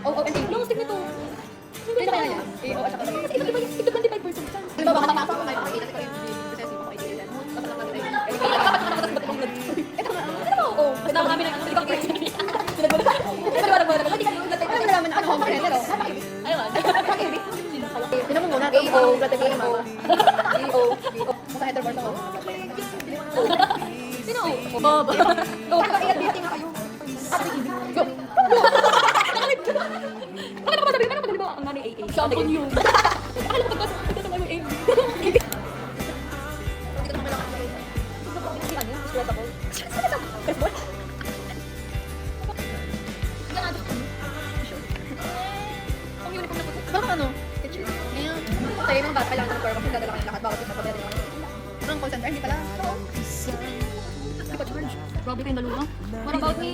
O and A. Long stick nito. Kaya kaya yan. A, O, at saka Kasi ito 25% siya. Alam mo, baka tapasa ako ngayon. Kasi ko yung recessive ako idea yan. Tapos lang natin tayo. Ito nga. Ano mo? Oo. Kasi naman kami ng ano, hindi ko crazy. Sinagulat. Pero wala. Hindi ka yung gatay. Ano nalaman na ano home care, pero napakibig. Ayun. Napakibig. Tinan mo muna. A, O, gata A, mama. A, O, B, O. Sa heteroboard ako. Sino? Bob. Go. A at B, hati nga kayo. Go. Bakit ako masabi? Paano pag halimbawa ang nanay AA? Shampoo yun. Akala ko pagkas naman yung AB. Hindi ko naman lang ako. Ano? Stress ako. Baseball? Yan nga, gusto ko. Ang uniform na po. Baka ano? Kitchen. Ngayon. Sa'yo nung bata, kailangan ng core kasi dadala kami lahat. Bawat isa pa meron. Anong call center? Hindi pala. Hindi pa charge. Grabe kayo naluwa. What about me?